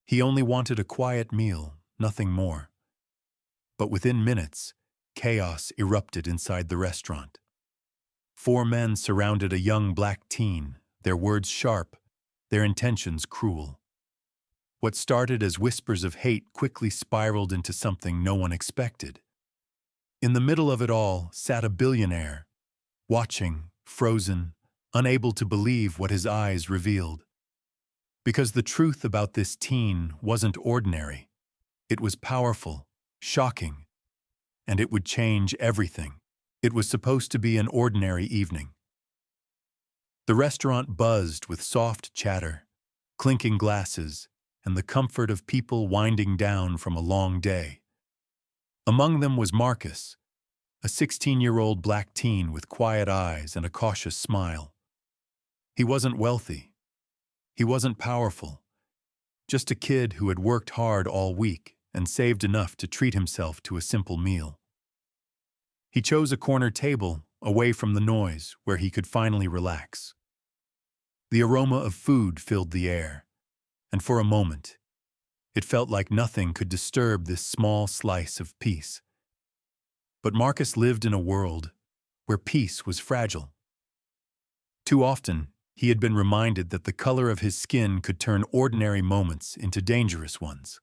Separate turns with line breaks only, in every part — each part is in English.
He only wanted a quiet meal, nothing more. But within minutes, chaos erupted inside the restaurant. Four men surrounded a young black teen, their words sharp, their intentions cruel. What started as whispers of hate quickly spiraled into something no one expected. In the middle of it all sat a billionaire, watching, frozen, unable to believe what his eyes revealed. Because the truth about this teen wasn't ordinary. It was powerful, shocking, and it would change everything. It was supposed to be an ordinary evening. The restaurant buzzed with soft chatter, clinking glasses, and the comfort of people winding down from a long day. Among them was Marcus, a 16-year-old black teen with quiet eyes and a cautious smile. He wasn't wealthy. He wasn't powerful. Just a kid who had worked hard all week and saved enough to treat himself to a simple meal. He chose a corner table away from the noise where he could finally relax. The aroma of food filled the air, and for a moment, it felt like nothing could disturb this small slice of peace. But Marcus lived in a world where peace was fragile. Too often, he had been reminded that the color of his skin could turn ordinary moments into dangerous ones.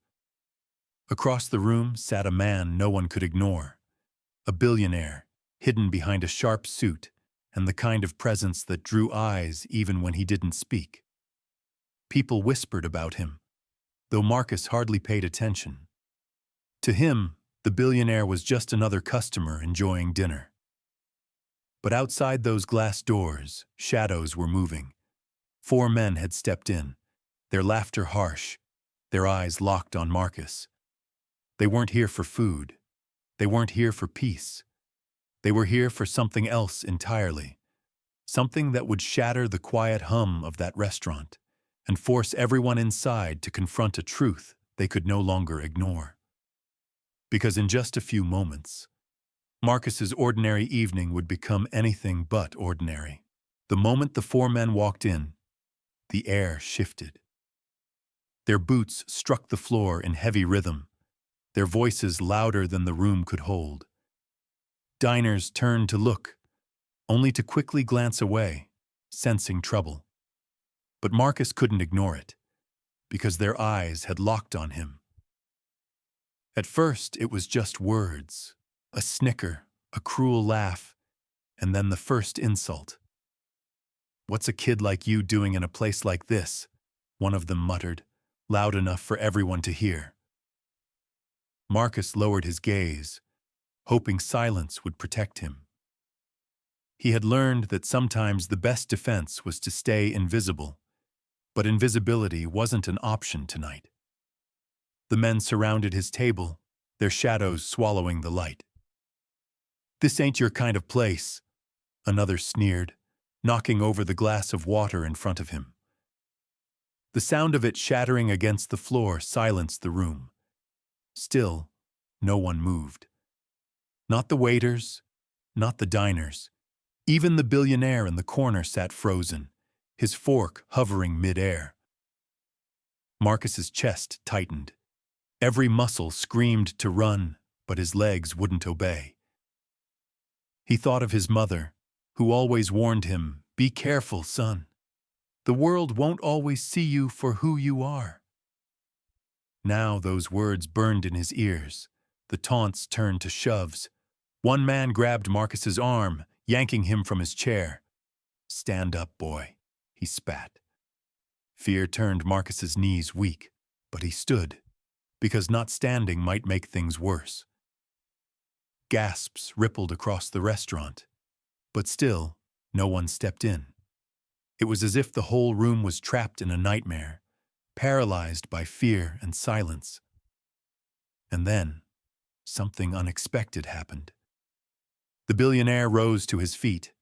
Across the room sat a man no one could ignore, a billionaire, hidden behind a sharp suit and the kind of presence that drew eyes even when he didn't speak. People whispered about him, though Marcus hardly paid attention. To him, the billionaire was just another customer enjoying dinner. But outside those glass doors, shadows were moving. Four men had stepped in, their laughter harsh, their eyes locked on Marcus. They weren't here for food. They weren't here for peace. They were here for something else entirely, something that would shatter the quiet hum of that restaurant and force everyone inside to confront a truth they could no longer ignore. Because in just a few moments, Marcus's ordinary evening would become anything but ordinary. The moment the four men walked in, the air shifted. Their boots struck the floor in heavy rhythm, their voices louder than the room could hold. Diners turned to look, only to quickly glance away, sensing trouble. But Marcus couldn't ignore it, because their eyes had locked on him. At first, it was just words, a snicker, a cruel laugh, and then the first insult. "What's a kid like you doing in a place like this?" one of them muttered, loud enough for everyone to hear. Marcus lowered his gaze, hoping silence would protect him. He had learned that sometimes the best defense was to stay invisible, but invisibility wasn't an option tonight. The men surrounded his table, their shadows swallowing the light. "This ain't your kind of place," another sneered, knocking over the glass of water in front of him. The sound of it shattering against the floor silenced the room. Still, no one moved. Not the waiters, not the diners. Even the billionaire in the corner sat frozen, his fork hovering mid-air. Marcus's chest tightened. Every muscle screamed to run, but his legs wouldn't obey. He thought of his mother, who always warned him, "Be careful, son. The world won't always see you for who you are." Now those words burned in his ears. The taunts turned to shoves. One man grabbed Marcus's arm, yanking him from his chair. "Stand up, boy," he spat. Fear turned Marcus's knees weak, but he stood, because not standing might make things worse. Gasps rippled across the restaurant, but still, no one stepped in. It was as if the whole room was trapped in a nightmare, paralyzed by fear and silence. And then, something unexpected happened. The billionaire rose to his feet.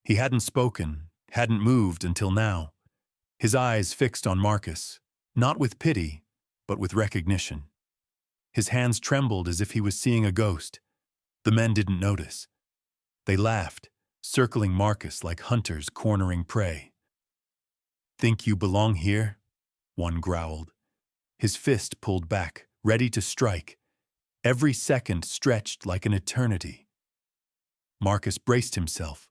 He hadn't spoken, hadn't moved until now. His eyes fixed on Marcus, not with pity, but with recognition. His hands trembled as if he was seeing a ghost. The men didn't notice. They laughed, circling Marcus like hunters cornering prey. "Think you belong here?" one growled. his fist pulled back, ready to strike, every second stretched like an eternity. Marcus braced himself,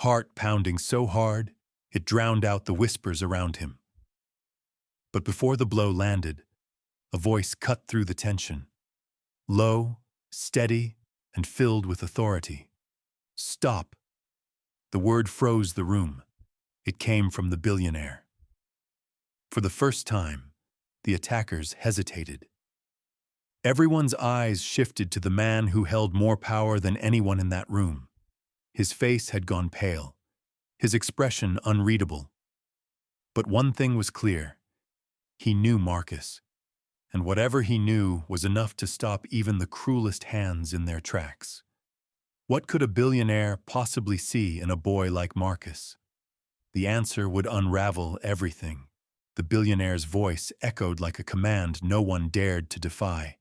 heart pounding so hard it drowned out the whispers around him. But before the blow landed, a voice cut through the tension, low, steady, and filled with authority. "Stop." The word froze the room. It came from the billionaire. For the first time, the attackers hesitated. Everyone's eyes shifted to the man who held more power than anyone in that room. His face had gone pale, his expression unreadable. But one thing was clear. He knew Marcus, and whatever he knew was enough to stop even the cruelest hands in their tracks. What could a billionaire possibly see in a boy like Marcus? The answer would unravel everything. The billionaire's voice echoed like a command no one dared to defy.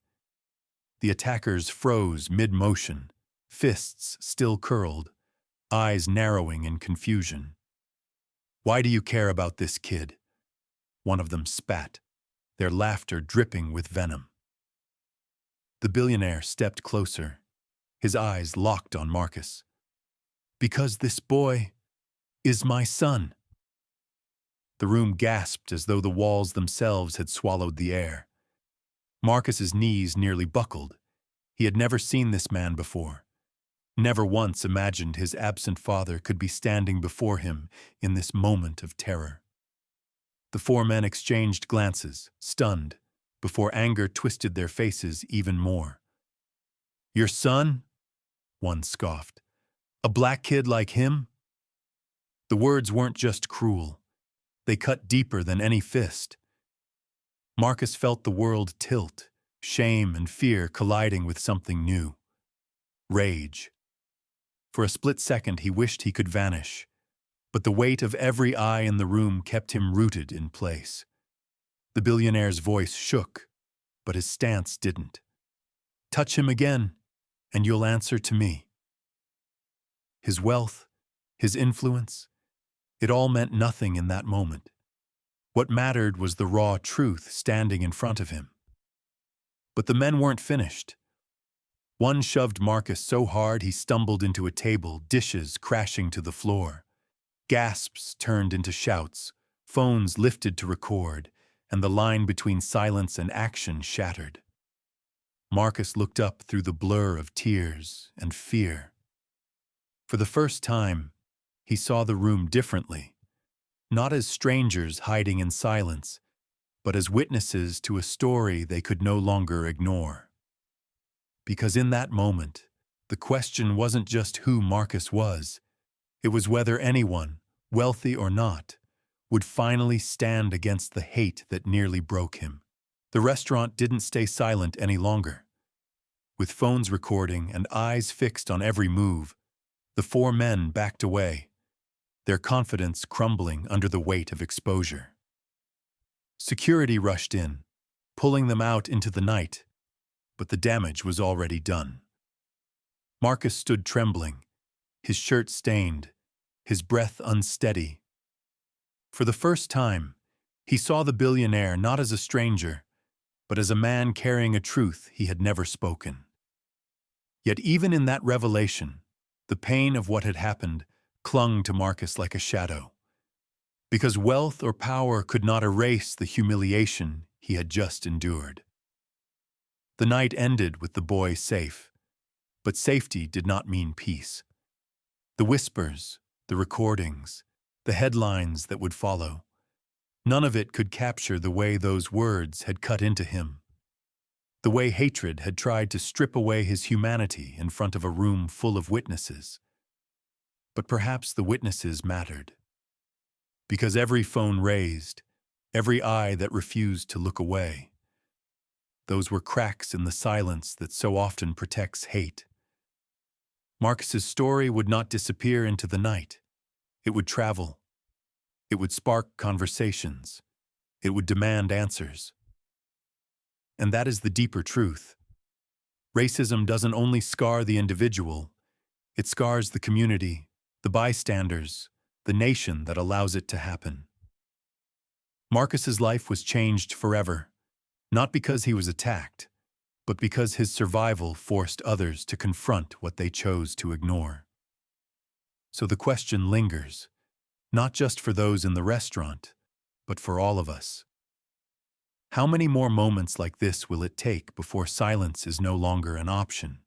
The attackers froze mid-motion, fists still curled, eyes narrowing in confusion. "Why do you care about this kid?" One of them spat, their laughter dripping with venom. The billionaire stepped closer, his eyes locked on Marcus. "Because this boy is my son." The room gasped as though the walls themselves had swallowed the air. Marcus's knees nearly buckled. He had never seen this man before, never once imagined his absent father could be standing before him in this moment of terror. The four men exchanged glances, stunned, before anger twisted their faces even more. "Your son?" one scoffed. "A black kid like him?" The words weren't just cruel. They cut deeper than any fist. Marcus felt the world tilt, shame and fear colliding with something new. Rage. For a split second he wished he could vanish, but the weight of every eye in the room kept him rooted in place. The billionaire's voice shook, but his stance didn't. "Touch him again, and you'll answer to me." His wealth, his influence, it all meant nothing in that moment. What mattered was the raw truth standing in front of him. But the men weren't finished. One shoved Marcus so hard he stumbled into a table, dishes crashing to the floor. Gasps turned into shouts, phones lifted to record, and the line between silence and action shattered. Marcus looked up through the blur of tears and fear. For the first time, he saw the room differently, not as strangers hiding in silence, but as witnesses to a story they could no longer ignore. Because in that moment, the question wasn't just who Marcus was, it was whether anyone, wealthy or not, would finally stand against the hate that nearly broke him. The restaurant didn't stay silent any longer. With phones recording and eyes fixed on every move, the four men backed away, their confidence crumbling under the weight of exposure. Security rushed in, pulling them out into the night, but the damage was already done. Marcus stood trembling, his shirt stained, his breath unsteady. For the first time, he saw the billionaire not as a stranger, but as a man carrying a truth he had never spoken. Yet even in that revelation, the pain of what had happened clung to Marcus like a shadow, because wealth or power could not erase the humiliation he had just endured. The night ended with the boy safe, but safety did not mean peace. The whispers, the recordings, the headlines that would follow, none of it could capture the way those words had cut into him, the way hatred had tried to strip away his humanity in front of a room full of witnesses. But perhaps the witnesses mattered, because every phone raised, every eye that refused to look away, those were cracks in the silence that so often protects hate. Marcus's story would not disappear into the night. It would travel. It would spark conversations. It would demand answers. And that is the deeper truth. Racism doesn't only scar the individual, it scars the community, the bystanders, the nation that allows it to happen. Marcus's life was changed forever, Not because he was attacked, but because his survival forced others to confront what they chose to ignore. So the question lingers, not just for those in the restaurant, but for all of us. How many more moments like this will it take before silence is no longer an option?